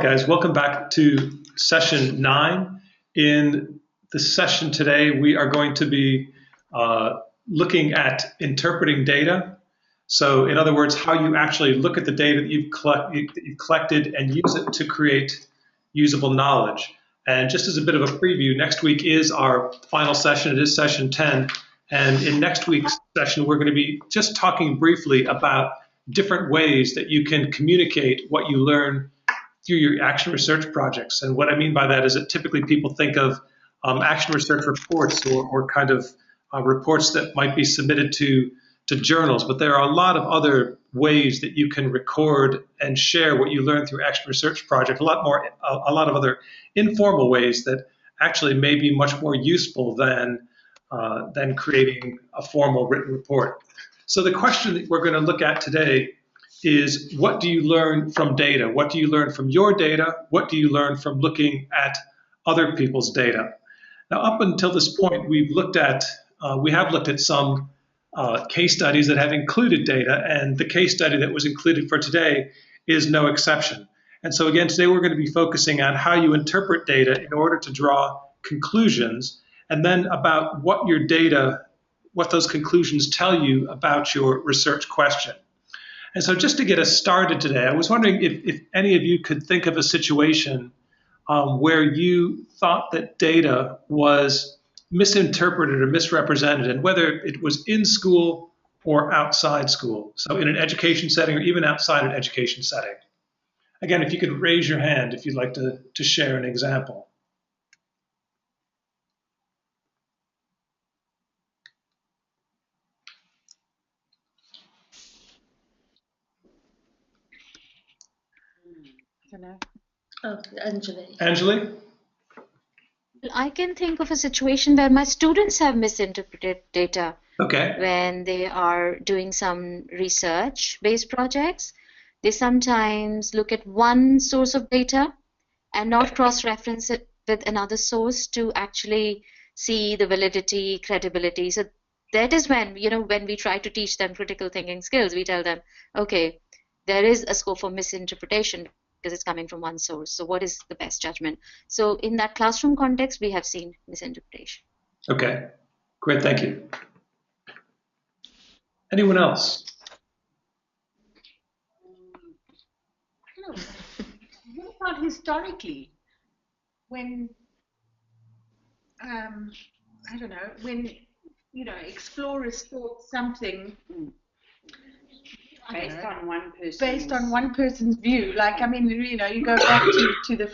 Guys, welcome back to session 9. In the session today, we are going to be looking at interpreting data. So in other words, how you actually look at the data that you've collected and use it to create usable knowledge. And just as a bit of a preview, next week is our final session. It is session 10. And in next week's session, we're going to be just talking briefly about different ways that you can communicate what you learn through your action research projects. And what I mean by that is that typically people think of action research reports or kind of reports that might be submitted to journals, but there are a lot of other ways that you can record and share what you learn through action research projects, a lot of other informal ways that actually may be much more useful than creating a formal written report. So the question that we're going to look at today is, what do you learn from data? What do you learn from your data? What do you learn from looking at other people's data? Now, up until this point, we have looked at some case studies that have included data, and the case study that was included for today is no exception. And so again, today we're going to be focusing on how you interpret data in order to draw conclusions, and then about what those conclusions tell you about your research question. And so just to get us started today, I was wondering if any of you could think of a situation where you thought that data was misinterpreted or misrepresented, and whether it was in school or outside school, so in an education setting or even outside an education setting. Again, if you could raise your hand if you'd like to share an example. Oh, Anjali. Anjali? I can think of a situation where my students have misinterpreted data when they are doing some research-based projects. They sometimes look at one source of data and not cross-reference it with another source to actually see the validity, credibility. So that is when, when we try to teach them critical thinking skills, we tell them, okay, there is a scope for misinterpretation because it's coming from one source. So what is the best judgment? So in that classroom context, we have seen misinterpretation. Okay, great, thank you. Anyone else? What about historically? When, I don't know, when, explorers thought something based on one person's view. Like, you go back to the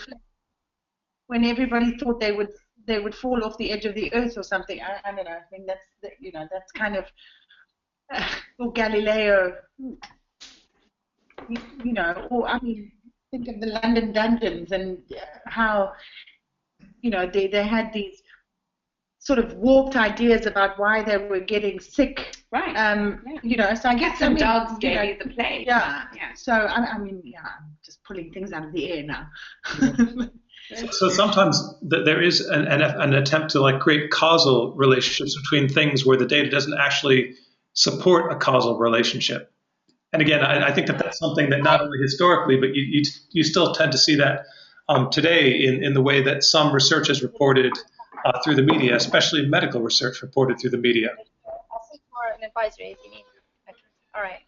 when everybody thought they would fall off the edge of the earth or something. I don't know. I think that's kind of or Galileo. Or think of the London dungeons and how they had these sort of warped ideas about why they were getting sick. Right. So I guess some dogs gave you the plague. Yeah. So I'm just pulling things out of the air now. So sometimes there is an attempt to create causal relationships between things where the data doesn't actually support a causal relationship. And again, I think that's something that not only historically, but you still tend to see that today in the way that some research is reported through the media, especially medical research reported through the media. I'll seek more an advisory if you need. Okay. All right.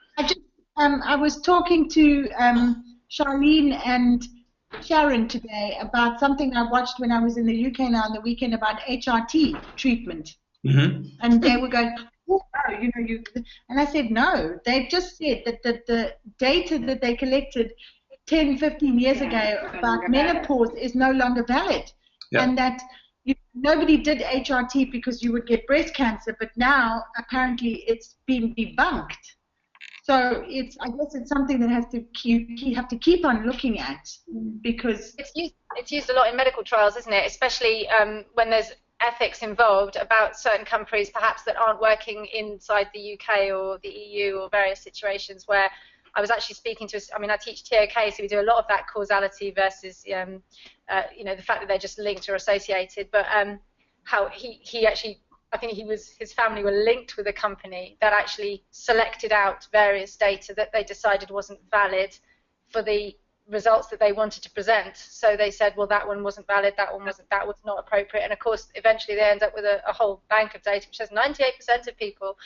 I was talking to Charlene and Sharon today about something I watched when I was in the UK now on the weekend about HRT treatment. Mm-hmm. And they were going, oh, and I said, no, they've just said that the data that they collected 10, 15 years ago about menopause is no longer valid. Yeah. And that nobody did HRT because you would get breast cancer, but now apparently it's been debunked. So I guess it's something that you have to keep on looking at, because it's used a lot in medical trials, isn't it? Especially when there's ethics involved about certain countries perhaps that aren't working inside the UK or the EU or various situations where I was actually speaking to, I teach TOK, so we do a lot of that causality versus, the fact that they're just linked or associated, but how he actually, I think his family were linked with a company that actually selected out various data that they decided wasn't valid for the results that they wanted to present. So they said, well, that one wasn't valid, that was not appropriate. And of course, eventually they end up with a whole bank of data which says 98% of people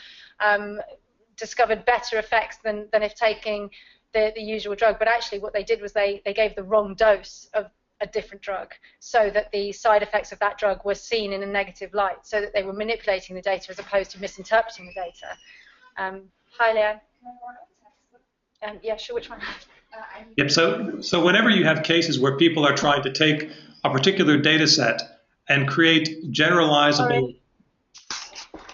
discovered better effects than if taking the usual drug. But actually what they did was they gave the wrong dose of a different drug, so that the side effects of that drug were seen in a negative light, so that they were manipulating the data as opposed to misinterpreting the data. Hi, Leanne. Yeah, sure, which one? Yep, so whenever you have cases where people are trying to take a particular data set and create generalizable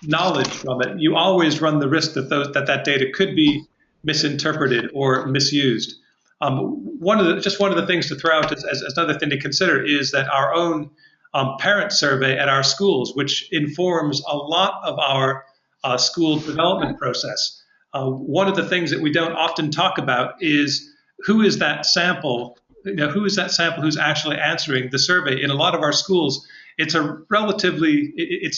knowledge from it, you always run the risk that that data could be misinterpreted or misused. One of the things to throw out as another thing to consider is that our own parent survey at our schools, which informs a lot of our school development process. One of the things that we don't often talk about is who is that sample, who's actually answering the survey. In a lot of our schools, it's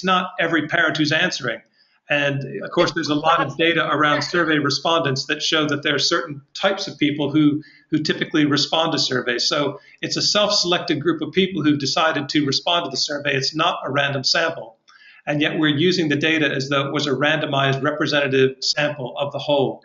not every parent who's answering. And of course, there's a lot of data around survey respondents that show that there are certain types of people who typically respond to surveys. So it's a self-selected group of people who've decided to respond to the survey. It's not a random sample. And yet we're using the data as though it was a randomized representative sample of the whole.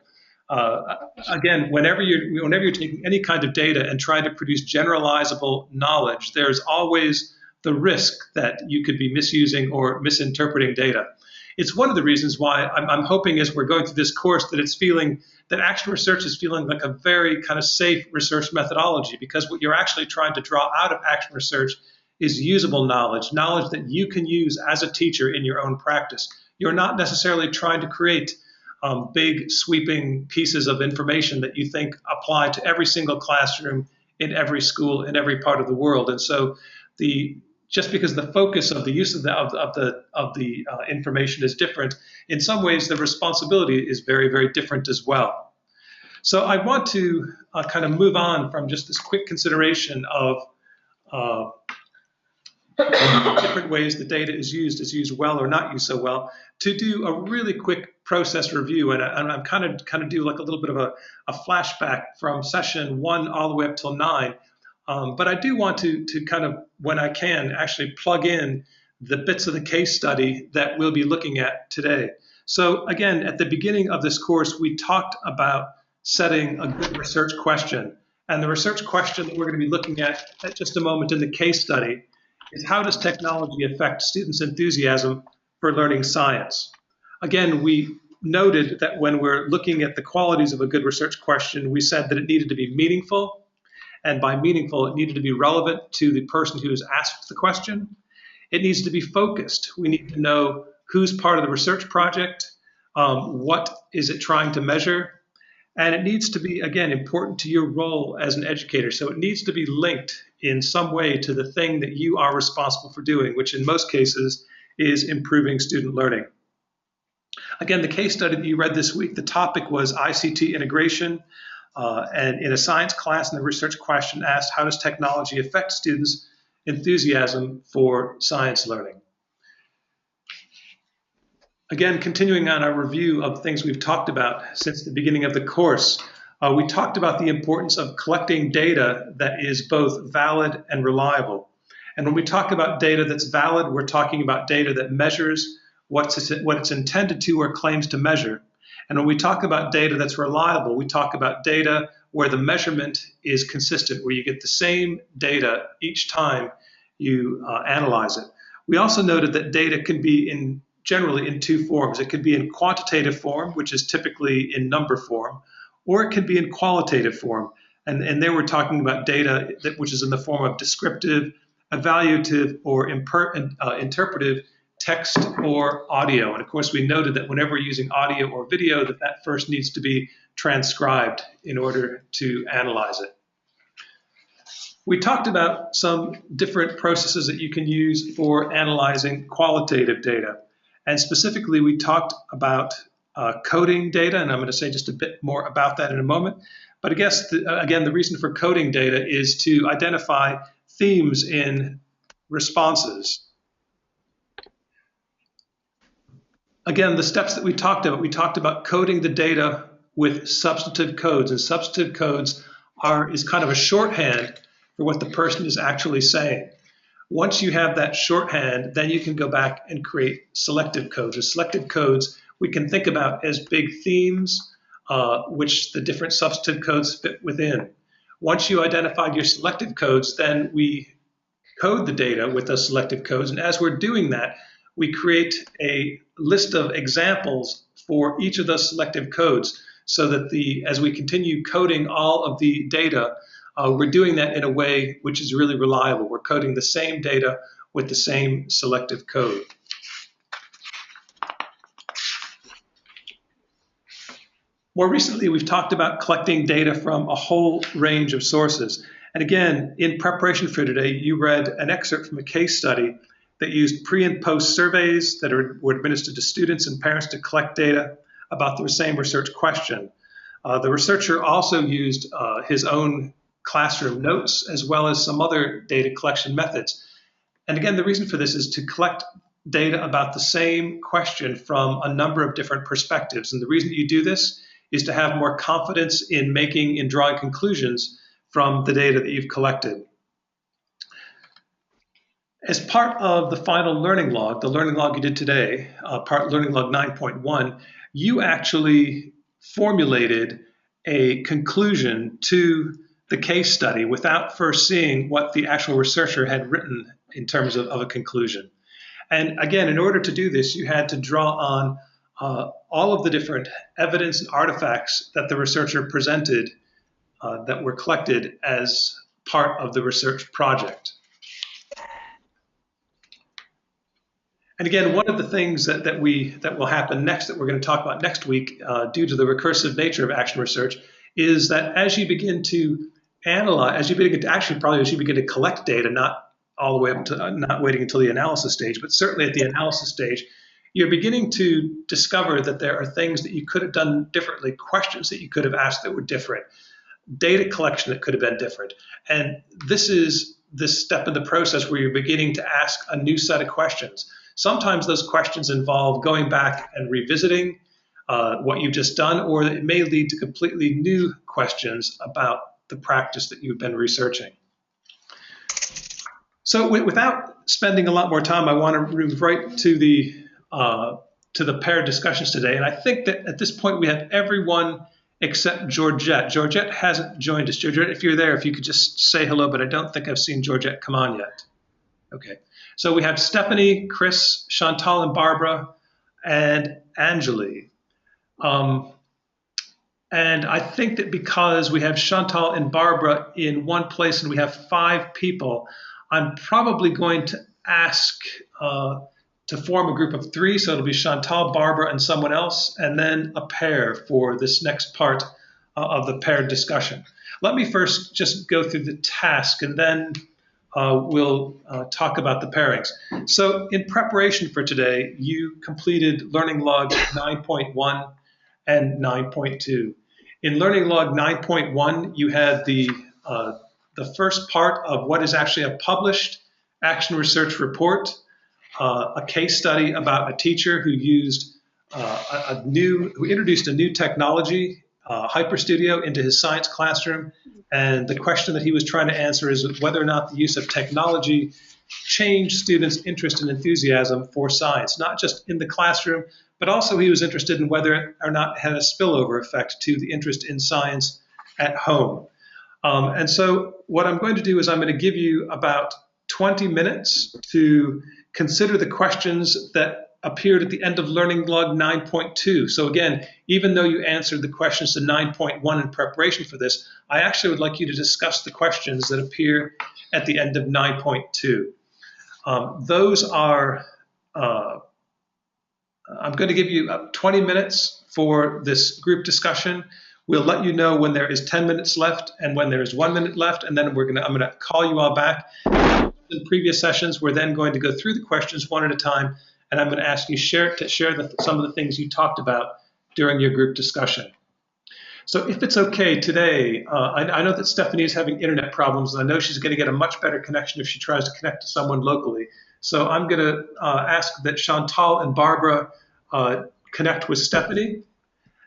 Again, whenever you're taking any kind of data and trying to produce generalizable knowledge, there's always the risk that you could be misusing or misinterpreting data. It's one of the reasons why I'm hoping as we're going through this course that action research is feeling like a very kind of safe research methodology, because what you're actually trying to draw out of action research is usable knowledge that you can use as a teacher in your own practice. You're not necessarily trying to create big sweeping pieces of information that you think apply to every single classroom in every school in every part of the world. And so just because the focus of the use of the information is different, in some ways the responsibility is very, very different as well. So I want to kind of move on from just this quick consideration of different ways the data is used well or not used so well, to do a really quick process review. And I'm kind of do like a little bit of a flashback from session 1 all the way up till 9. But I do want to kind of, when I can, actually plug in the bits of the case study that we'll be looking at today. So again, at the beginning of this course, we talked about setting a good research question. And the research question that we're going to be looking at just a moment in the case study is, how does technology affect students' enthusiasm for learning science? Again, we noted that when we're looking at the qualities of a good research question, we said that it needed to be meaningful. And by meaningful, it needed to be relevant to the person who is asked the question. It needs to be focused. We need to know who's part of the research project, what is it trying to measure, and it needs to be, again, important to your role as an educator. So it needs to be linked in some way to the thing that you are responsible for doing, which in most cases is improving student learning. Again, the case study that you read this week, the topic was ICT integration. And in a science class, and the research question asked, how does technology affect students' enthusiasm for science learning? Again, continuing on our review of things we've talked about since the beginning of the course, we talked about the importance of collecting data that is both valid and reliable. And when we talk about data that's valid, we're talking about data that measures what it's intended to or claims to measure. And when we talk about data that's reliable, we talk about data where the measurement is consistent, where you get the same data each time you analyze it. We also noted that data can be generally in two forms. It could be in quantitative form, which is typically in number form, or it could be in qualitative form. And there we're talking about data which is in the form of descriptive, evaluative, or interpretive text or audio. And of course, we noted that whenever we're using audio or video, that first needs to be transcribed in order to analyze it. We talked about some different processes that you can use for analyzing qualitative data. And specifically, we talked about coding data, and I'm going to say just a bit more about that in a moment. But I guess, again, the reason for coding data is to identify themes in responses. Again, the steps that we talked about coding the data with substantive codes, and substantive codes is kind of a shorthand for what the person is actually saying. Once you have that shorthand, then you can go back and create selective codes. The selective codes we can think about as big themes, which the different substantive codes fit within. Once you identify your selective codes, then we code the data with those selective codes. And as we're doing that, we create a list of examples for each of those selective codes so that as we continue coding all of the data, we're doing that in a way which is really reliable. We're coding the same data with the same selective code. More recently, we've talked about collecting data from a whole range of sources. And again, in preparation for today, you read an excerpt from a case study that used pre and post surveys that were administered to students and parents to collect data about the same research question. The researcher also used his own classroom notes as well as some other data collection methods. And again, the reason for this is to collect data about the same question from a number of different perspectives. And the reason that you do this is to have more confidence in drawing conclusions from the data that you've collected. As part of the final learning log, the learning log you did today, part learning log 9.1, you actually formulated a conclusion to the case study without first seeing what the actual researcher had written in terms of a conclusion. And again, in order to do this, you had to draw on all of the different evidence and artifacts that the researcher presented that were collected as part of the research project. And again, one of the things that will happen next, that we're going to talk about next week, due to the recursive nature of action research, is that as you begin to analyze, as you begin to collect data, not all the way up to not waiting until the analysis stage, but certainly at the analysis stage, you're beginning to discover that there are things that you could have done differently, questions that you could have asked that were different, data collection that could have been different. And this is this step in the process where you're beginning to ask a new set of questions. Sometimes those questions involve going back and revisiting what you've just done, or it may lead to completely new questions about the practice that you've been researching. So without spending a lot more time, I want to move right to the paired discussions today. And I think that at this point we have everyone except Georgette. Georgette hasn't joined us. Georgette, if you're there, if you could just say hello, but I don't think I've seen Georgette come on yet. Okay. So we have Stephanie, Chris, Chantal, and Barbara, and Anjali. And I think that because we have Chantal and Barbara in one place and we have 5 people, I'm probably going to ask to form a group of 3. So it'll be Chantal, Barbara, and someone else, and then a pair for this next part of the paired discussion. Let me first just go through the task, and then we'll talk about the pairings. So in preparation for today, you completed Learning Log 9.1 and 9.2. In Learning Log 9.1, you had the first part of what is actually a published action research report, a case study about a teacher who used who introduced a new technology, HyperStudio, into his science classroom. And the question that he was trying to answer is whether or not the use of technology changed students' interest and enthusiasm for science, not just in the classroom, but also he was interested in whether or not it had a spillover effect to the interest in science at home. And so what I'm going to do is I'm going to give you about 20 minutes to consider the questions that appeared at the end of Learning Log 9.2. So again, even though you answered the questions to 9.1 in preparation for this, I actually would like you to discuss the questions that appear at the end of 9.2. Those are, I'm going to give you 20 minutes for this group discussion. We'll let you know when there is 10 minutes left and when there is 1 minute left, and then I'm going to call you all back. In previous sessions, we're then going to go through the questions one at a time, and I'm going to ask you to share some of the things you talked about during your group discussion. So if it's okay today, I know that Stephanie is having internet problems, and I know she's going to get a much better connection if she tries to connect to someone locally. So I'm going to ask that Chantal and Barbara connect with Stephanie,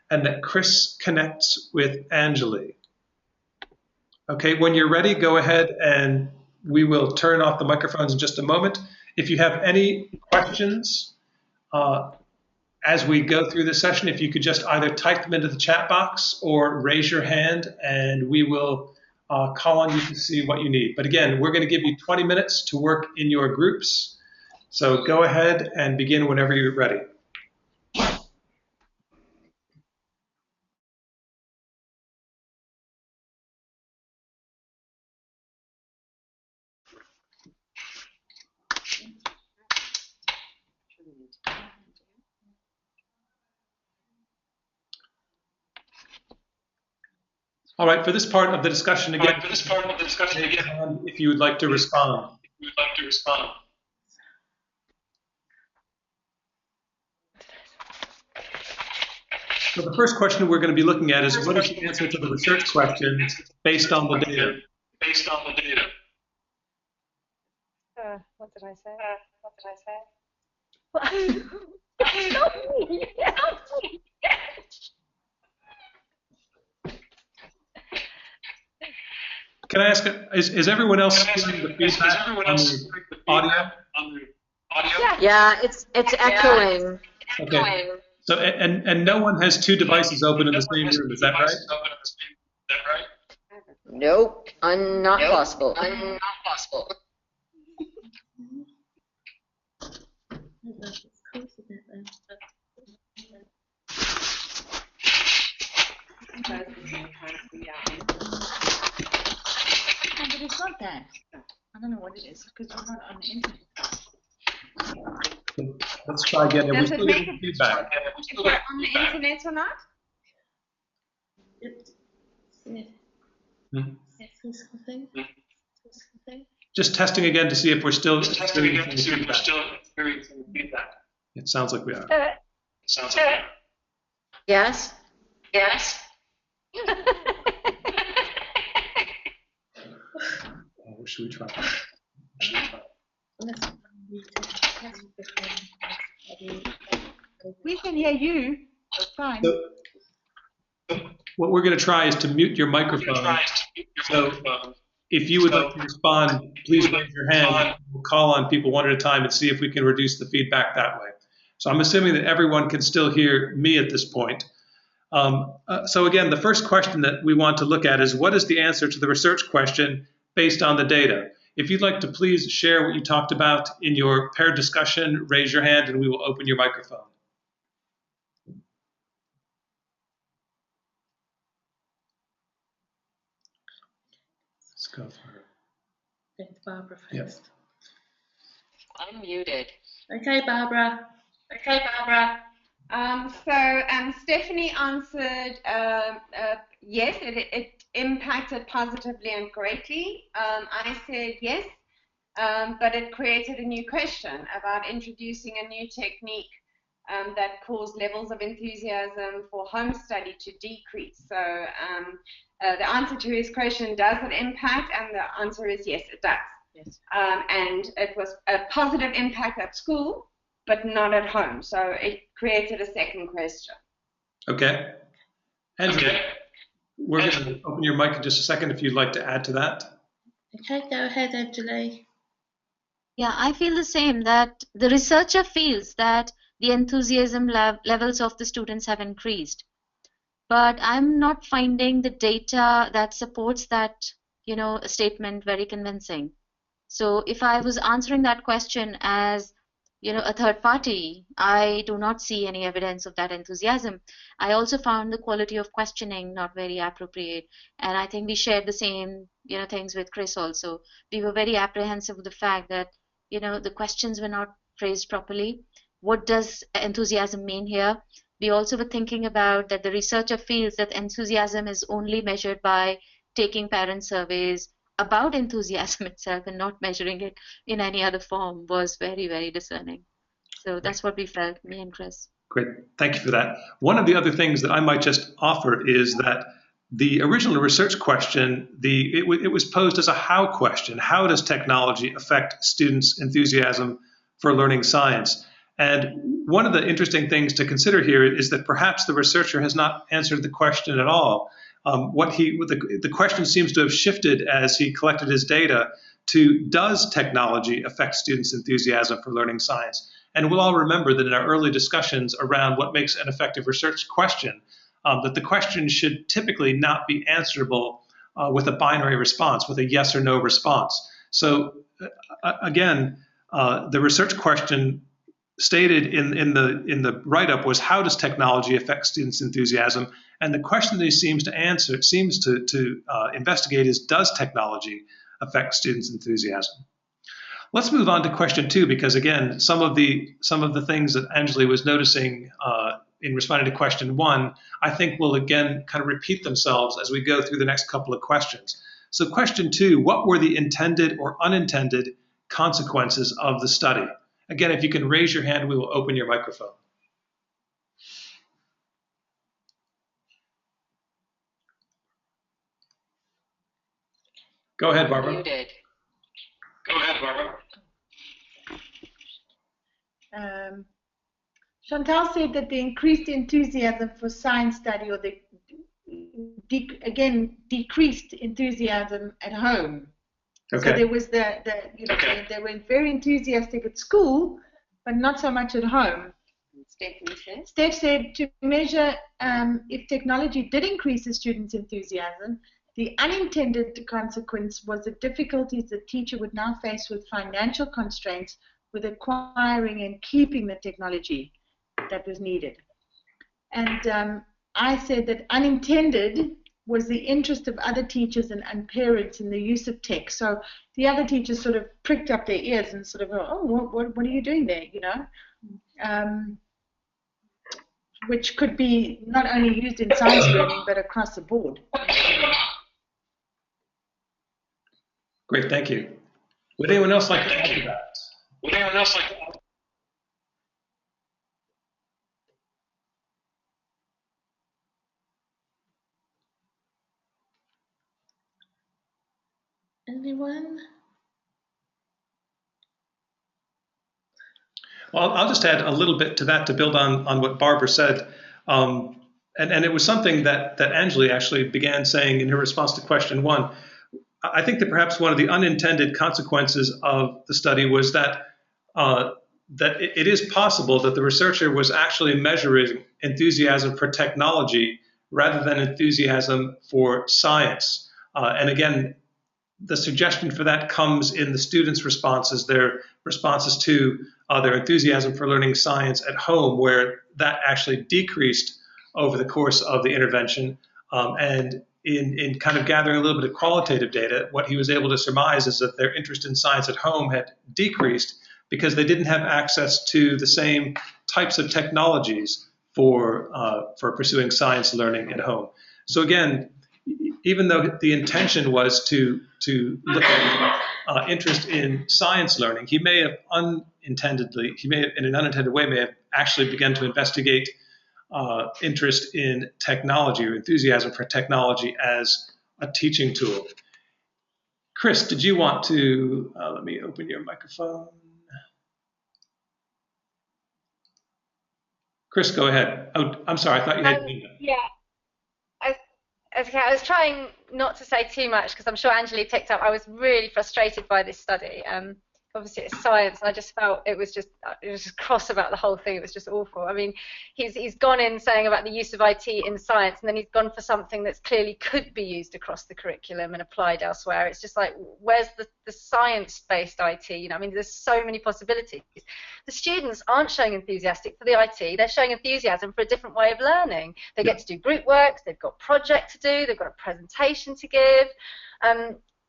and that Chris connects with Anjali. Okay, when you're ready, go ahead and we will turn off the microphones in just a moment. If you have any questions as we go through this session, if you could just either type them into the chat box or raise your hand and we will call on you to see what you need. But again, we're going to give you 20 minutes to work in your groups. So go ahead and begin whenever you're ready. All right, for this part of the discussion again, if you would like to respond. So the first question we're going to be looking at is what is the answer to the research question based on the data? What did I say? Stop me! Can I ask, is everyone else hearing the feedback on the audio? Yeah, it's echoing. Okay. So, and no one has two devices open in the same room, is that right? Nope, not possible. But it's not that. I don't know what it is because we're not on the internet. Let's try again. Does We're it still make getting feedback. If we're on the internet or not? Just testing again to see if we're still experiencing feedback. It sounds like we are. Yes? What should we try? We can hear you. Fine. So, what we're going to try is to mute your microphone. So if you would like to respond, please raise your hand. We'll call on people one at a time and see if we can reduce the feedback that way. So I'm assuming that everyone can still hear me at this point. So again, the first question that we want to look at is what is the answer to the research question based on the data? If you'd like to please share what you talked about in your paired discussion, raise your hand and we will open your microphone. Let's go for Barbara first. I'm muted. Okay, Barbara. Stephanie answered yes, it impacted positively and greatly. I said yes, but it created a new question about introducing a new technique that caused levels of enthusiasm for home study to decrease. So the answer to his question, does it impact? And the answer is yes, it does. Yes. And it was a positive impact at school, but not at home. So it created a second question. Okay. Angela, we're going to open your mic in just a second if you'd like to add to that. Okay, go ahead, Angela. Yeah, I feel the same, that the researcher feels that the enthusiasm levels of the students have increased. But I'm not finding the data that supports that, statement very convincing. So if I was answering that question as, a third party, I do not see any evidence of that enthusiasm. I also found the quality of questioning not very appropriate. And I think we shared the same, things with Chris also. We were very apprehensive of the fact that, the questions were not phrased properly. What does enthusiasm mean here? We also were thinking about that the researcher feels that enthusiasm is only measured by taking parent surveys about enthusiasm itself and not measuring it in any other form was very, very discerning. So that's what we felt, me and Chris. Great, thank you for that. One of the other things that I might just offer is that the original research question, it was posed as a how question. How does technology affect students' enthusiasm for learning science? And one of the interesting things to consider here is that perhaps the researcher has not answered the question at all. The question seems to have shifted as he collected his data to, does technology affect students' enthusiasm for learning science? And we'll all remember that in our early discussions around what makes an effective research question, that the question should typically not be answerable with a binary response, with a yes or no response. So again, the research question stated in the write-up was, how does technology affect students' enthusiasm? And the question that he seems to investigate is, does technology affect students' enthusiasm? Let's move on to question 2, because again, some of the things that Anjali was noticing in responding to question 1, I think will again kind of repeat themselves as we go through the next couple of questions. So question 2, what were the intended or unintended consequences of the study? Again, if you can raise your hand, we will open your microphone. Go ahead, Barbara. You did. Go ahead, Barbara. Chantal said that the increased enthusiasm for science study, or the decreased enthusiasm at home. Okay. So there was they were very enthusiastic at school, but not so much at home. Steph said to measure if technology did increase the students' enthusiasm, the unintended consequence was the difficulties the teacher would now face with financial constraints with acquiring and keeping the technology that was needed. And I said that unintended was the interest of other teachers and parents in the use of tech. So the other teachers sort of pricked up their ears and sort of, oh, what are you doing there, you know? Which could be not only used in science learning, but across the board. Great, thank you. Would anyone else like to add to that? Anyone? Well, I'll just add a little bit to that to build on what Barbara said. And it was something that Anjali actually began saying in her response to question 1. I think that perhaps one of the unintended consequences of the study was that it is possible that the researcher was actually measuring enthusiasm for technology rather than enthusiasm for science. And again, the suggestion for that comes in the students' responses, their responses to their enthusiasm for learning science at home, where that actually decreased over the course of the intervention. And in kind of gathering a little bit of qualitative data, what he was able to surmise is that their interest in science at home had decreased because they didn't have access to the same types of technologies for pursuing science learning at home. So again, even though the intention was to look at interest in science learning, he may have in an unintended way, may have actually begun to investigate interest in technology or enthusiasm for technology as a teaching tool. Chris, did you want to, let me open your microphone. Chris, go ahead. Oh, I'm sorry, I thought you had Yeah. I was trying not to say too much because I'm sure Anjali picked up. I was really frustrated by this study. Obviously, it's science, and I just felt it was just cross about the whole thing. It was just awful. I mean, he's gone in saying about the use of IT in science, and then he's gone for something that's clearly could be used across the curriculum and applied elsewhere. It's just like, where's the science-based IT? You know, I mean, there's so many possibilities. The students aren't showing enthusiasm for the IT. They're showing enthusiasm for a different way of learning. They get to do group works. They've got project to do. They've got a presentation to give.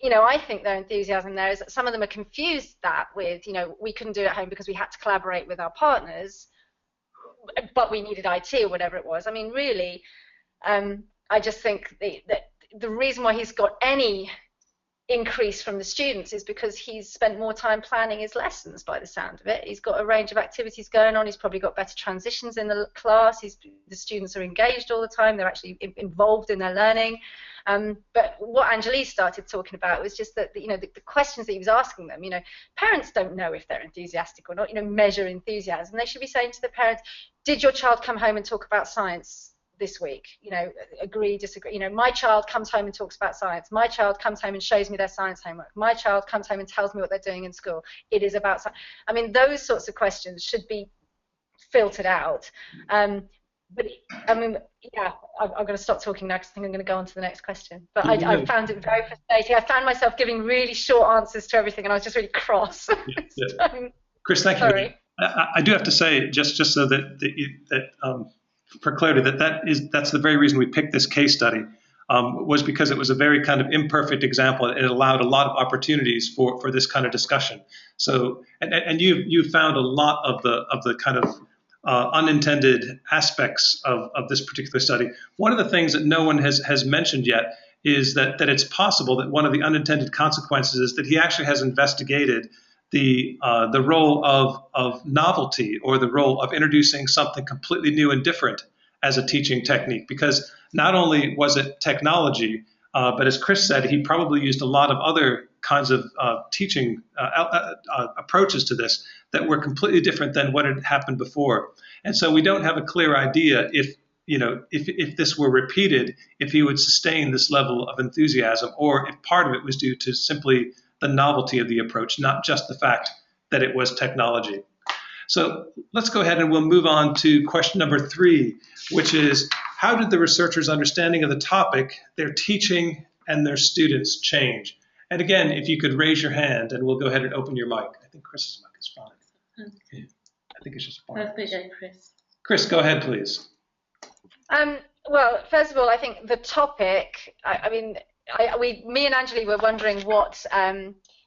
You know, I think their enthusiasm there is that some of them are confused that with, you know, we couldn't do it at home because we had to collaborate with our partners, but we needed IT or whatever it was. I mean, really, I just think that the reason why he's got any increase from the students is because he's spent more time planning his lessons by the sound of it. He's got a range of activities going on. He's probably got better transitions in the class. The students are engaged all the time. They're actually involved in their learning. But what Anjali started talking about was just that, you know, the questions that he was asking them, you know, parents don't know if they're enthusiastic or not, you know, measure enthusiasm. They should be saying to the parents, did your child come home and talk about science this week. You know, agree, disagree. You know, my child comes home and talks about science. My child comes home and shows me their science homework. My child comes home and tells me what they're doing in school. It is about science. I mean, those sorts of questions should be filtered out. But I mean, yeah, I'm going to stop talking now because I think I'm going to go on to the next question. But I found it very frustrating. I found myself giving really short answers to everything, and I was just really cross. Chris, thank you. I do have to say, just so that for clarity, that's the very reason we picked this case study, was because it was a very kind of imperfect example. It allowed a lot of opportunities for this kind of discussion. So, and you found a lot of the kind of unintended aspects of this particular study. One of the things that no one has mentioned yet is that it's possible that one of the unintended consequences is that he actually has investigated the role of novelty, or the role of introducing something completely new and different as a teaching technique. Because not only was it technology, but as Chris said, he probably used a lot of other kinds of teaching approaches to this that were completely different than what had happened before. And so we don't have a clear idea if this were repeated, if he would sustain this level of enthusiasm, or if part of it was due to simply the novelty of the approach, not just the fact that it was technology. So let's go ahead and we'll move on to question number 3, which is, how did the researchers' understanding of the topic, their teaching, and their students change? And again, if you could raise your hand, and we'll go ahead and open your mic. I think Chris's mic is fine. Okay. I think it's just fine. That's good, Chris. Chris, go ahead, please. Well, first of all, I think the topic, me and Anjali were wondering what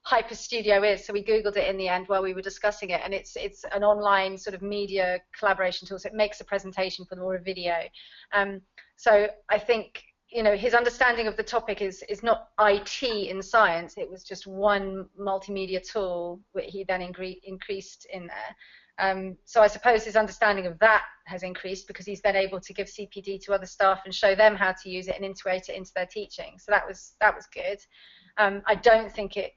HyperStudio is, so we Googled it in the end while we were discussing it, and it's an online sort of media collaboration tool, so it makes a presentation for them or a video. So I think, you know, his understanding of the topic is not IT in science. It was just one multimedia tool that he then increased in there. So I suppose his understanding of that has increased because he's then able to give CPD to other staff and show them how to use it and integrate it into their teaching. So that was good. I don't think it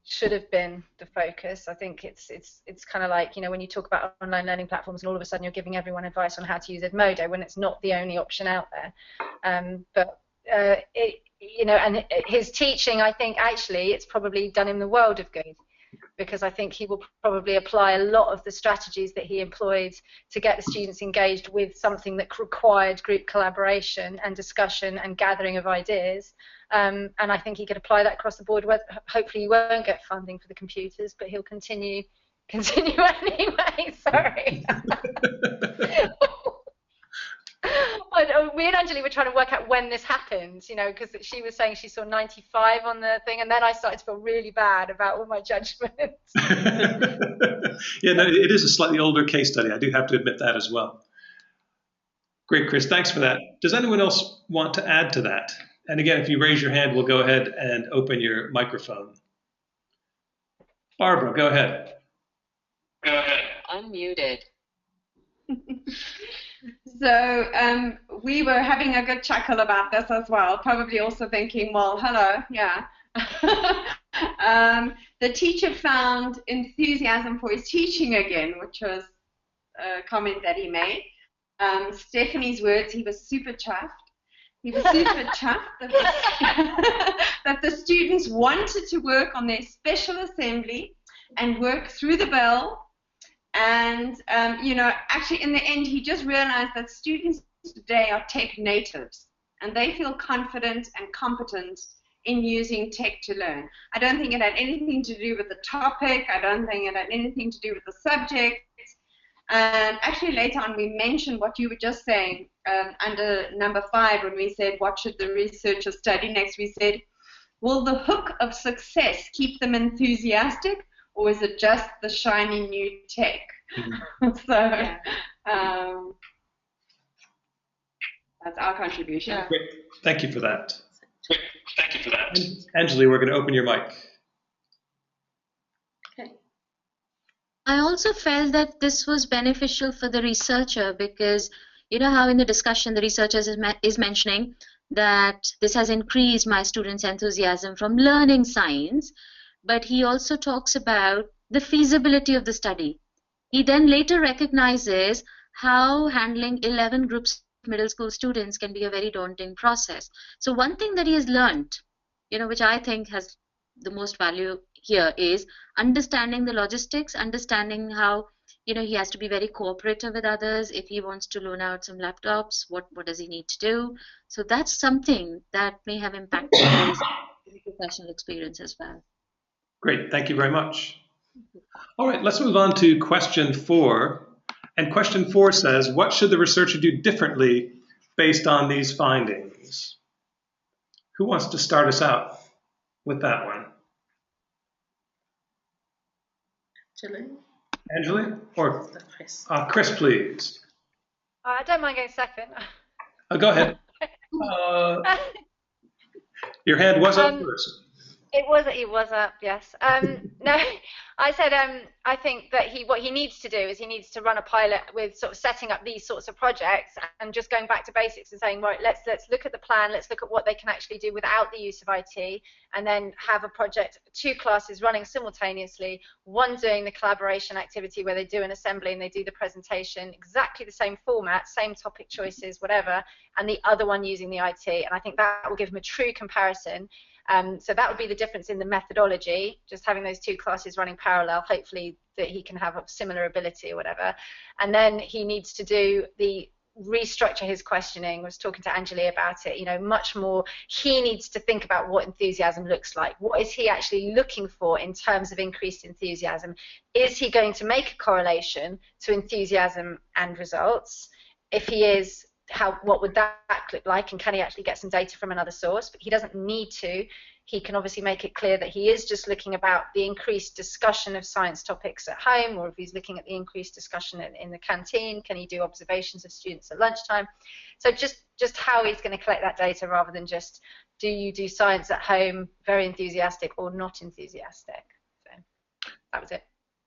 should have been the focus. I think it's kind of like, you know, when you talk about online learning platforms and all of a sudden you're giving everyone advice on how to use Edmodo when it's not the only option out there. You know, and his teaching, I think actually it's probably done him the world of good, because I think he will probably apply a lot of the strategies that he employed to get the students engaged with something that required group collaboration and discussion and gathering of ideas. And I think he could apply that across the board. Hopefully he won't get funding for the computers, but he'll continue anyway. Sorry. Me and Anjali were trying to work out when this happened, you know, because she was saying she saw 95 on the thing, and then I started to feel really bad about all my judgments. Yeah, no, it is a slightly older case study. I do have to admit that as well. Great, Chris. Thanks for that. Does anyone else want to add to that? And again, if you raise your hand, we'll go ahead and open your microphone. Barbara, go ahead. Unmuted. So we were having a good chuckle about this as well, probably also thinking, well, hello, yeah. The teacher found enthusiasm for his teaching again, which was a comment that he made. Stephanie's words, he was super chuffed. He was super chuffed that the students wanted to work on their special assembly and work through the bell. And, you know, actually in the end, he just realized that students today are tech natives and they feel confident and competent in using tech to learn. I don't think it had anything to do with the topic. I don't think it had anything to do with the subject. And actually later on, we mentioned what you were just saying under number 5 when we said, what should the researchers study next? We said, will the hook of success keep them enthusiastic? Or is it just the shiny new tech? So that's our contribution. Great. Thank you for that. Anjali, we're going to open your mic. Okay. I also felt that this was beneficial for the researcher because, you know how in the discussion the researcher is mentioning that this has increased my students' enthusiasm from learning science. But he also talks about the feasibility of the study. He then later recognizes how handling 11 groups middle school students can be a very daunting process. So one thing that he has learned, which I think has the most value here, is understanding the logistics, understanding how he has to be very cooperative with others. If he wants to loan out some laptops, what does he need to do? So that's something that may have impacted his professional experience as well. Great, thank you very much. All right, let's move on to question 4. And question 4 says, what should the researcher do differently based on these findings? Who wants to start us out with that one? Anjali? Or Chris. Chris, please. I don't mind going second. Go ahead. Your hand was up first. It was up, yes. No, I said I think that what he needs to do is he needs to run a pilot with sort of setting up these sorts of projects and just going back to basics and saying, right, let's look at the plan, let's look at what they can actually do without the use of IT, and then have a project, 2 classes running simultaneously, one doing the collaboration activity where they do an assembly and they do the presentation, exactly the same format, same topic choices, whatever, and the other one using the IT. And I think that will give him a true comparison. So that would be the difference in the methodology, just having those 2 classes running parallel, hopefully that he can have a similar ability or whatever. And then he needs to restructure his questioning. I was talking to Anjali about it, much more. He needs to think about what enthusiasm looks like. What is he actually looking for in terms of increased enthusiasm? Is he going to make a correlation to enthusiasm and results? If he is, what would that look like, and can he actually get some data from another source? But he doesn't need to. He can obviously make it clear that he is just looking about the increased discussion of science topics at home, or if he's looking at the increased discussion in the canteen, can he do observations of students at lunchtime? So just how he's going to collect that data, rather than just, do you do science at home, very enthusiastic or not enthusiastic? So that was it.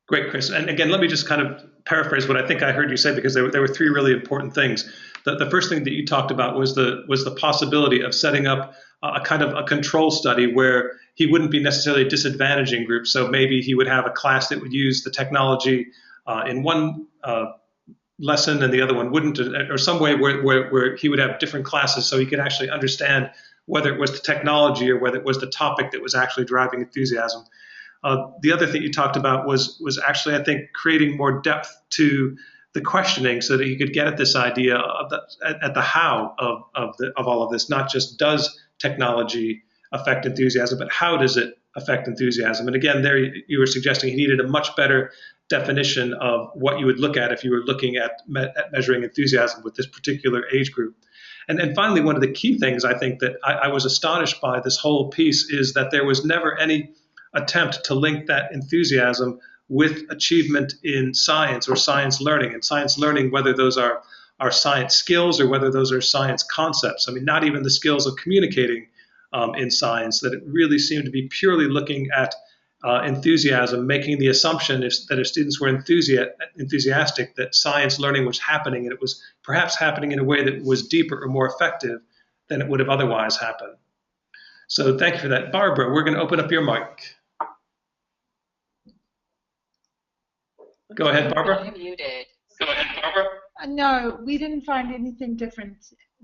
Great, Chris. And again, let me just kind of paraphrase what I think I heard you say, because there were 3 really important things. The first thing that you talked about was the possibility of setting up a kind of a control study where he wouldn't be necessarily disadvantaging groups. So maybe he would have a class that would use the technology in one lesson and the other one wouldn't, or some way where he would have different classes so he could actually understand whether it was the technology or whether it was the topic that was actually driving enthusiasm. The other thing you talked about was actually, I think, creating more depth to the questioning so that you could get at this idea of at the how of all of this. Not just does technology affect enthusiasm, but how does it affect enthusiasm? And again, there you were suggesting he needed a much better definition of what you would look at if you were looking at measuring enthusiasm with this particular age group. And finally, one of the key things I think that I was astonished by this whole piece is that there was never any attempt to link that enthusiasm with achievement in science or science learning. And science learning, whether those are science skills or whether those are science concepts. I mean, not even the skills of communicating in science, that it really seemed to be purely looking at enthusiasm, making the assumption that if students were enthusiastic, that science learning was happening, and it was perhaps happening in a way that was deeper or more effective than it would have otherwise happened. So thank you for that. Barbara, we're going to open up your mic. Go ahead, Barbara. You're muted. Go ahead, Barbara. No, we didn't find anything different.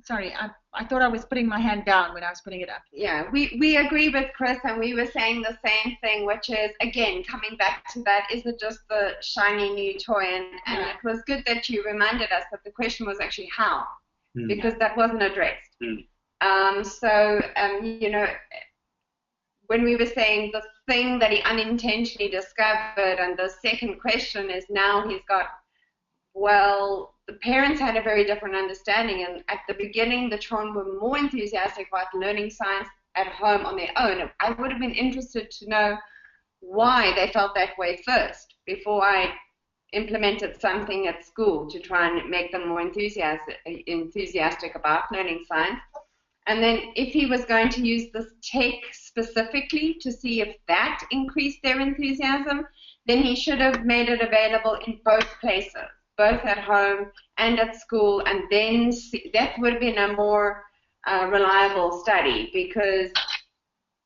Sorry, I thought I was putting my hand down when I was putting it up. Yeah, we agree with Chris, and we were saying the same thing, which is, again, coming back to that, is it just the shiny new toy? And it was good that you reminded us that the question was actually how, because that wasn't addressed. When we were saying the thing that he unintentionally discovered, and the second question is now he's got, well, the parents had a very different understanding, and at the beginning the children were more enthusiastic about learning science at home on their own. I would have been interested to know why they felt that way first before I implemented something at school to try and make them more enthusiastic about learning science. And then if he was going to use this tech specifically to see if that increased their enthusiasm, then he should have made it available in both places, both at home and at school, and then that would have been a more reliable study, because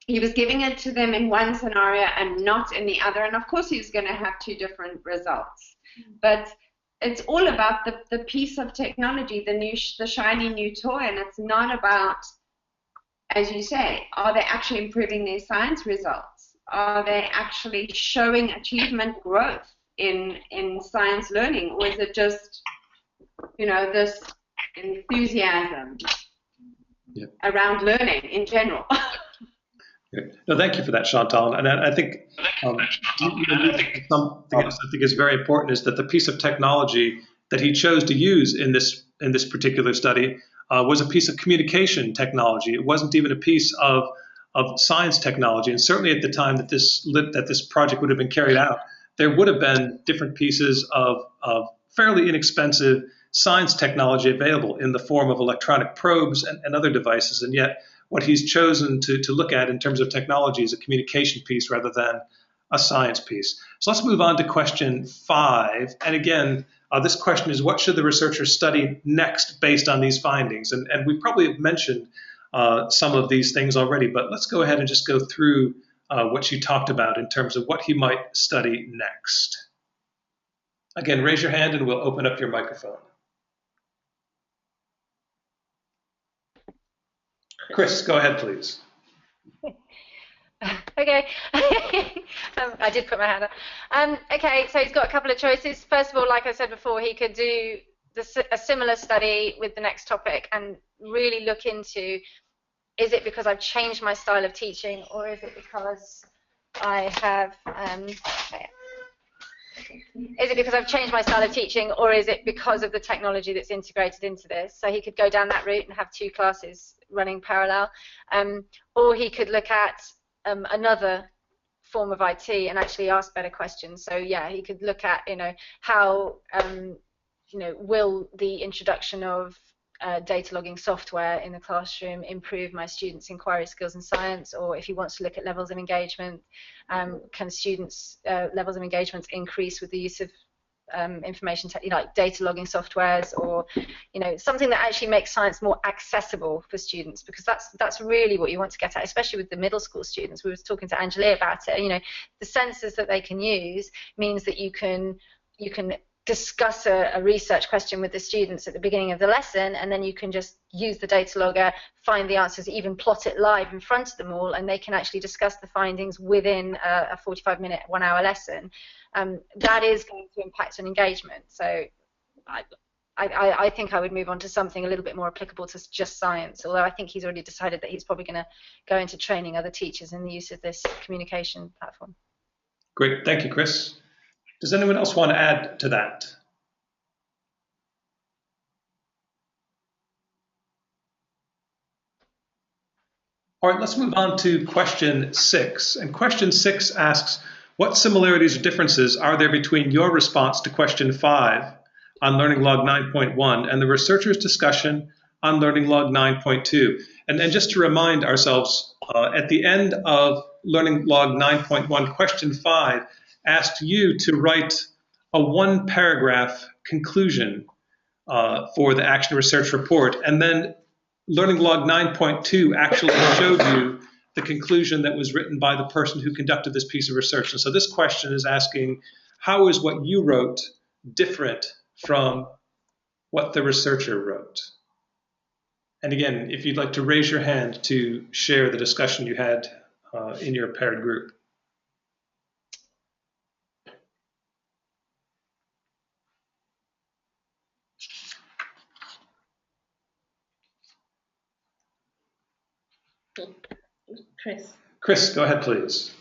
he was giving it to them in one scenario and not in the other, and of course he was going to have 2 different results. But it's all about the piece of technology, the shiny new toy, and it's not about, as you say, are they actually improving their science results? Are they actually showing achievement growth in science learning, or is it just, this enthusiasm around learning in general? No, thank you for that, Chantal. And I think something else I think is very important is that the piece of technology that he chose to use in this particular study was a piece of communication technology. It wasn't even a piece of science technology. And certainly at the time that this project would have been carried out, there would have been different pieces of fairly inexpensive science technology available in the form of electronic probes and other devices. And yet what he's chosen to look at in terms of technology is a communication piece rather than a science piece. So let's move on to question 5. And again, this question is, what should the researcher study next based on these findings? And we probably have mentioned some of these things already, but let's go ahead and just go through what she talked about in terms of what he might study next. Again, raise your hand and we'll open up your microphone. Chris, go ahead, please. Okay. I did put my hand up. Okay, so he's got a couple of choices. First of all, like I said before, he could do a similar study with the next topic and really look into, is it because I've changed my style of teaching, or is it because I have is it because I've changed my style of teaching, or is it because of the technology that's integrated into this? So he could go down that route and have 2 classes running parallel, or he could look at another form of IT and actually ask better questions. So yeah, he could look at, how, will the introduction of data logging software in the classroom improve my students' inquiry skills in science? Or if he wants to look at levels of engagement, can students' levels of engagement increase with the use of information, like data logging softwares, or something that actually makes science more accessible for students, because that's really what you want to get at, especially with the middle school students. We were talking to Angela about it. The sensors that they can use means that you can discuss a research question with the students at the beginning of the lesson, and then you can just use the data logger, find the answers, even plot it live in front of them all, and they can actually discuss the findings within a 45-minute, 1-hour lesson. That is going to impact on engagement. So I think I would move on to something a little bit more applicable to just science, although I think he's already decided that he's probably going to go into training other teachers in the use of this communication platform. Great, thank you, Chris. Does anyone else want to add to that? All right, let's move on to question 6. And question 6 asks, what similarities or differences are there between your response to question 5 on Learning Log 9.1 and the researcher's discussion on Learning Log 9.2? And just to remind ourselves, at the end of Learning Log 9.1, question 5 asked you to write a 1-paragraph conclusion for the action research report, and then Learning Log 9.2 actually showed you the conclusion that was written by the person who conducted this piece of research. And so this question is asking, how is what you wrote different from what the researcher wrote? And again, if you'd like to raise your hand to share the discussion you had in your paired group. Chris, go ahead, please.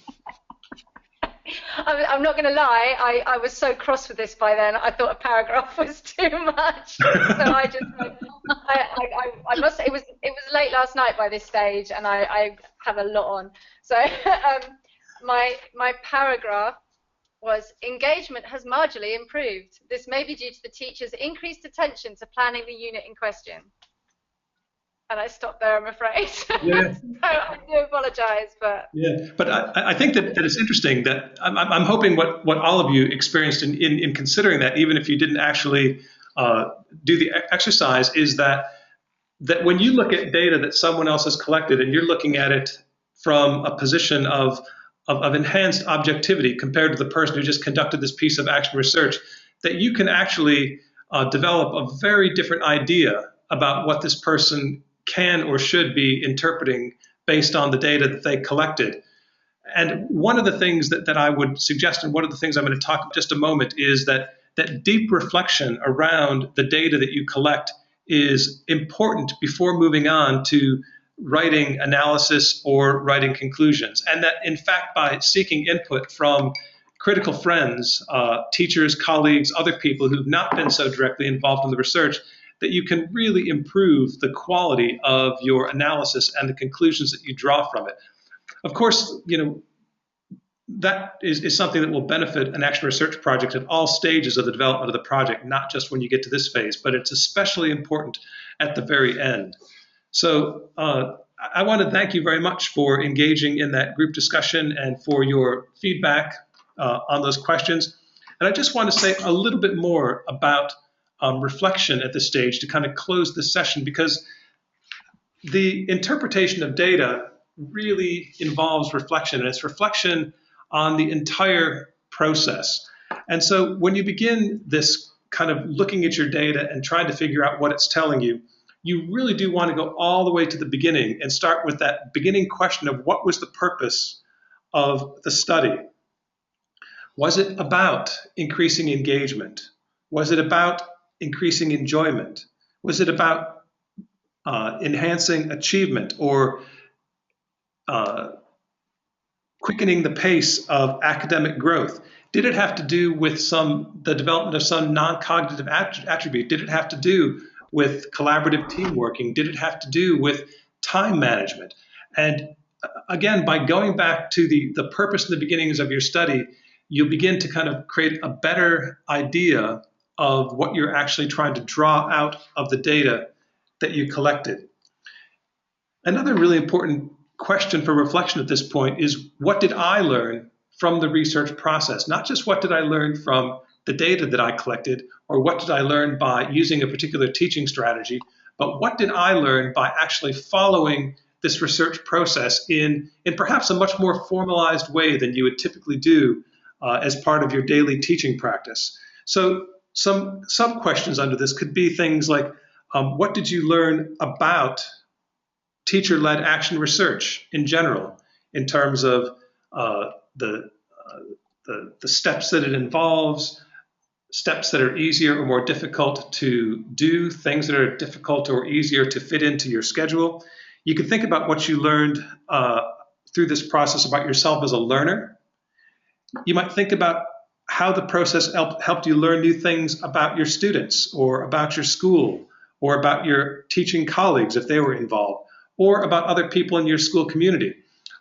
I'm not going to lie, I was so cross with this by then, I thought a paragraph was too much. So I just, I must say, it was late last night by this stage, and I have a lot on. So my paragraph was, engagement has marginally improved. This may be due to the teacher's increased attention to planning the unit in question. And I stopped there, I'm afraid. Yeah. So I do apologize, but yeah. But I think that it's interesting that I'm hoping what all of you experienced in considering that, even if you didn't actually do the exercise, is that when you look at data that someone else has collected and you're looking at it from a position of enhanced objectivity compared to the person who just conducted this piece of action research, that you can actually develop a very different idea about what this person can or should be interpreting based on the data that they collected. And one of the things that I would suggest, and one of the things I'm going to talk about in just a moment, is that deep reflection around the data that you collect is important before moving on to writing analysis or writing conclusions. And that, in fact, by seeking input from critical friends, teachers, colleagues, other people who've not been so directly involved in the research, that you can really improve the quality of your analysis and the conclusions that you draw from it. Of course, that is something that will benefit an action research project at all stages of the development of the project, not just when you get to this phase, but it's especially important at the very end. So I want to thank you very much for engaging in that group discussion and for your feedback on those questions. And I just want to say a little bit more about reflection at this stage to kind of close this session, because the interpretation of data really involves reflection, and it's reflection on the entire process. And so when you begin this kind of looking at your data and trying to figure out what it's telling you, you really do want to go all the way to the beginning and start with that beginning question of what was the purpose of the study? Was it about increasing engagement? Was it about increasing enjoyment? Was it about enhancing achievement or quickening the pace of academic growth? Did it have to do with the development of some non-cognitive attribute? Did it have to do with collaborative team working? Did it have to do with time management? And again, by going back to the purpose and the beginnings of your study, you'll begin to kind of create a better idea of what you're actually trying to draw out of the data that you collected. Another really important question for reflection at this point is, what did I learn from the research process? Not just what did I learn from the data that I collected, or what did I learn by using a particular teaching strategy, but what did I learn by actually following this research process in perhaps a much more formalized way than you would typically do as part of your daily teaching practice. So some sub-questions under this could be things like, what did you learn about teacher-led action research in general, in terms of the steps that it involves, steps that are easier or more difficult to do, things that are difficult or easier to fit into your schedule. You can think about what you learned through this process about yourself as a learner. You might think about how the process helped you learn new things about your students or about your school or about your teaching colleagues if they were involved, or about other people in your school community.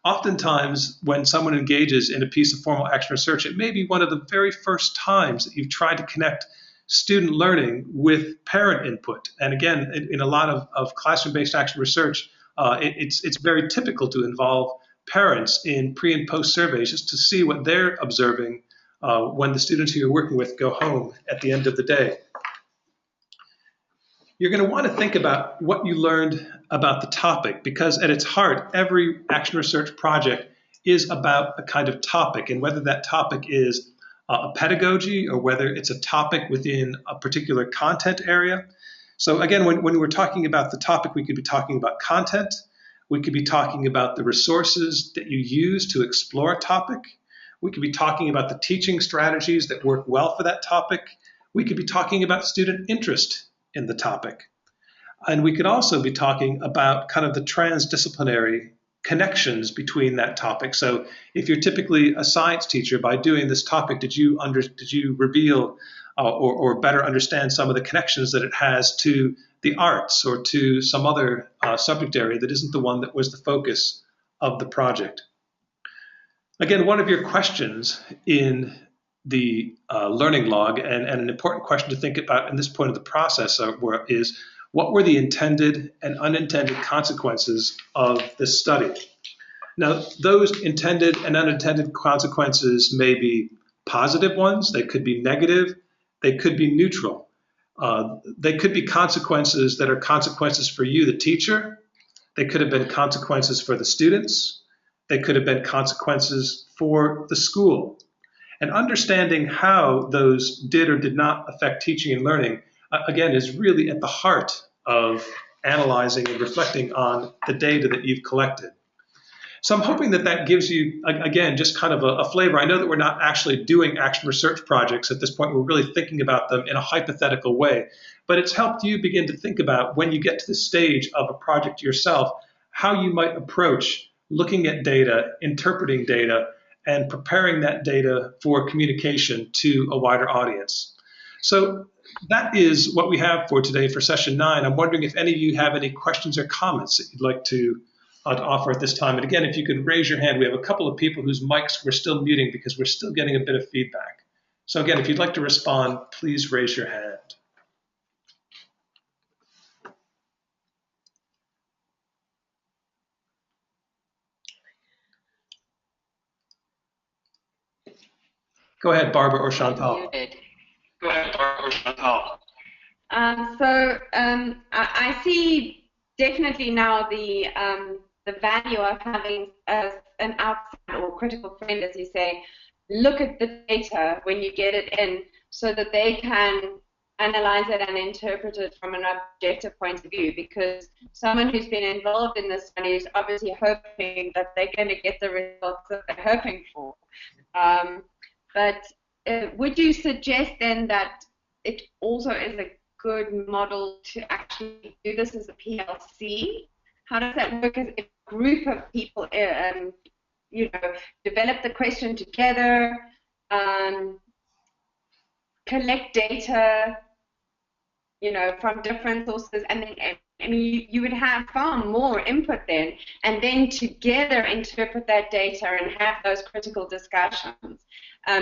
Oftentimes, when someone engages in a piece of formal action research, it may be one of the very first times that you've tried to connect student learning with parent input. And again, in a lot of classroom-based action research, it's very typical to involve parents in pre and post surveys just to see what they're observing when the students who you're working with go home at the end of the day. You're going to want to think about what you learned about the topic, because at its heart, every action research project is about a kind of topic, and whether that topic is a pedagogy or whether it's a topic within a particular content area. So again, when we're talking about the topic, we could be talking about content. We could be talking about the resources that you use to explore a topic. We could be talking about the teaching strategies that work well for that topic. We could be talking about student interest in the topic. And we could also be talking about kind of the transdisciplinary connections between that topic. So if you're typically a science teacher, by doing this topic, did you reveal or better understand some of the connections that it has to the arts or to some other subject area that isn't the one that was the focus of the project? Again, one of your questions in the learning log, and an important question to think about in this point of the process is, what were the intended and unintended consequences of this study? Now, those intended and unintended consequences may be positive ones, they could be negative, they could be neutral. They could be consequences that are consequences for you, the teacher. They could have been consequences for the students. They could have been consequences for the school. And understanding how those did or did not affect teaching and learning, again, is really at the heart of analyzing and reflecting on the data that you've collected. So I'm hoping that that gives you, again, just kind of a flavor. I know that we're not actually doing action research projects at this point. We're really thinking about them in a hypothetical way. But it's helped you begin to think about, when you get to the stage of a project yourself, how you might approach looking at data, interpreting data, and preparing that data for communication to a wider audience. So that is what we have for today for session 9. I'm wondering if any of you have any questions or comments that you'd like to offer at this time. And again, if you could raise your hand, we have a couple of people whose mics we're still muting because we're still getting a bit of feedback. So again, if you'd like to respond, please raise your hand. Go ahead, Barbara or Chantal. Go ahead, Barbara or Chantal. I see definitely now the value of having an outside or critical friend, as you say, look at the data when you get it in, so that they can analyze it and interpret it from an objective point of view, because someone who's been involved in this study is obviously hoping that they're going to get the results that they're hoping for. But would you suggest then that it also is a good model to actually do this as a PLC? How does that work as a group of people, develop the question together, collect data, from different sources, and then, you would have far more input then, and then together interpret that data and have those critical discussions,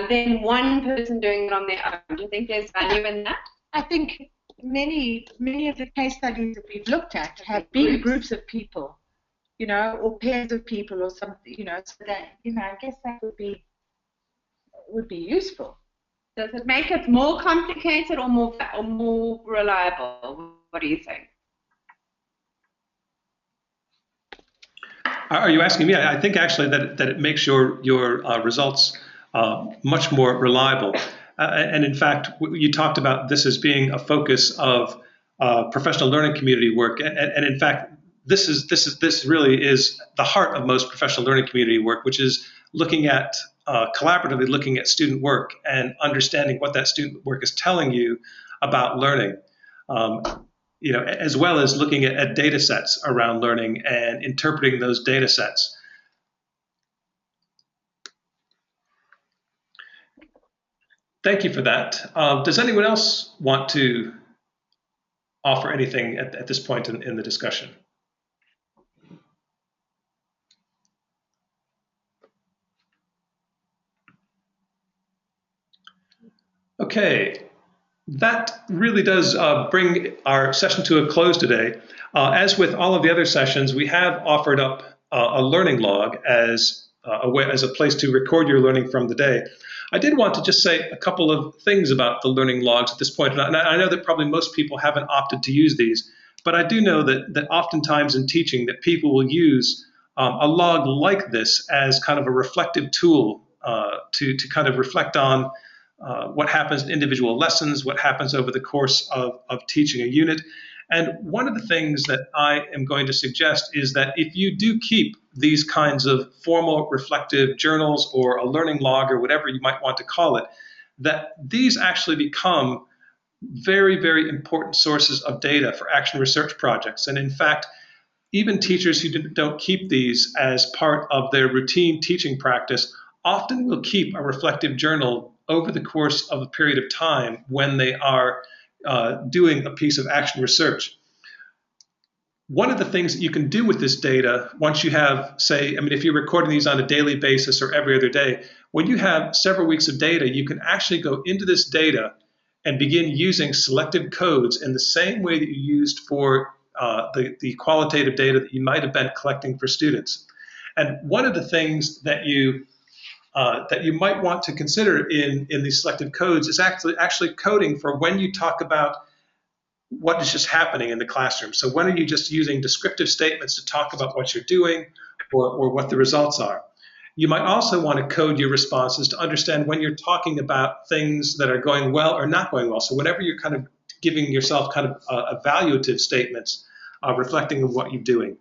than one person doing it on their own. Do you think there's value in that? I think many of the case studies that we've looked at have been groups of people, or pairs of people or something, so that, I guess that would be useful. Does it make it more complicated or more reliable? What do you think? Are you asking me? I think actually that it makes your results much more reliable. And in fact, you talked about this as being a focus of professional learning community work. And in fact, this really is the heart of most professional learning community work, which is looking at collaboratively looking at student work and understanding what that student work is telling you about learning, as well as looking at data sets around learning and interpreting those data sets. Thank you for that. Does anyone else want to offer anything at this point in the discussion? Okay, that really does bring our session to a close today. As with all of the other sessions, we have offered up a learning log as a place to record your learning from the day. I did want to just say a couple of things about the learning logs at this point. And I know that probably most people haven't opted to use these, but I do know that oftentimes in teaching that people will use a log like this as kind of a reflective tool to kind of reflect on what happens in individual lessons, what happens over the course of teaching a unit. And one of the things that I am going to suggest is that if you do keep these kinds of formal reflective journals or a learning log or whatever you might want to call it, that these actually become very, very important sources of data for action research projects. And in fact, even teachers who don't keep these as part of their routine teaching practice often will keep a reflective journal over the course of a period of time when they are doing a piece of action research. One of the things that you can do with this data, once you have, say, if you're recording these on a daily basis or every other day, when you have several weeks of data, you can actually go into this data and begin using selective codes in the same way that you used for the qualitative data that you might have been collecting for students. And one of the things that you might want to consider in these selective codes is actually coding for when you talk about what is just happening in the classroom. So when are you just using descriptive statements to talk about what you're doing or what the results are? You might also want to code your responses to understand when you're talking about things that are going well or not going well. So whenever you're kind of giving yourself kind of evaluative statements reflecting on what you're doing.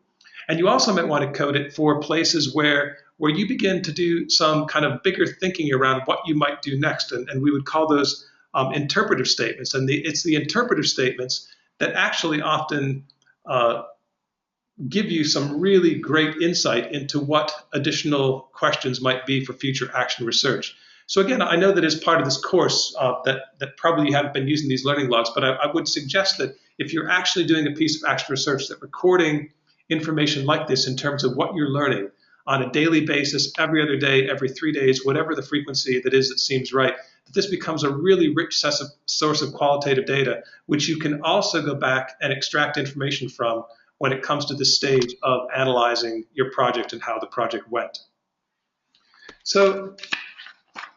And you also might want to code it for places where you begin to do some kind of bigger thinking around what you might do next. And we would call those interpretive statements. And it's the interpretive statements that actually often give you some really great insight into what additional questions might be for future action research. So again, I know that as part of this course that probably you haven't been using these learning logs, but I would suggest that if you're actually doing a piece of action research, that recording information like this in terms of what you're learning on a daily basis, every other day, every 3 days, whatever the frequency that is that seems right, that this becomes a really rich source of qualitative data, which you can also go back and extract information from when it comes to the stage of analyzing your project and how the project went. So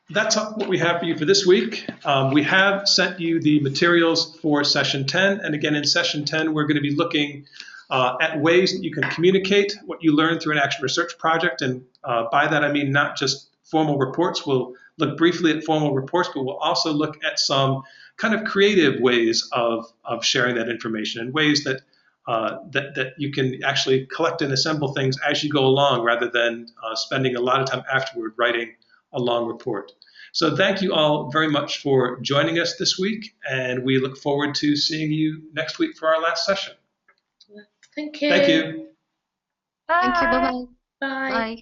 that's what we have for you for this week. We have sent you the materials for session 10. And again, in session 10, we're going to be looking at ways that you can communicate what you learn through an action research project. And by that, I mean not just formal reports. We'll look briefly at formal reports, but we'll also look at some kind of creative ways of sharing that information and ways that that you can actually collect and assemble things as you go along rather than spending a lot of time afterward writing a long report. So thank you all very much for joining us this week, and we look forward to seeing you next week for our last session. Thank you. Thank you. Bye. Thank you. Bye-bye. Bye. Bye.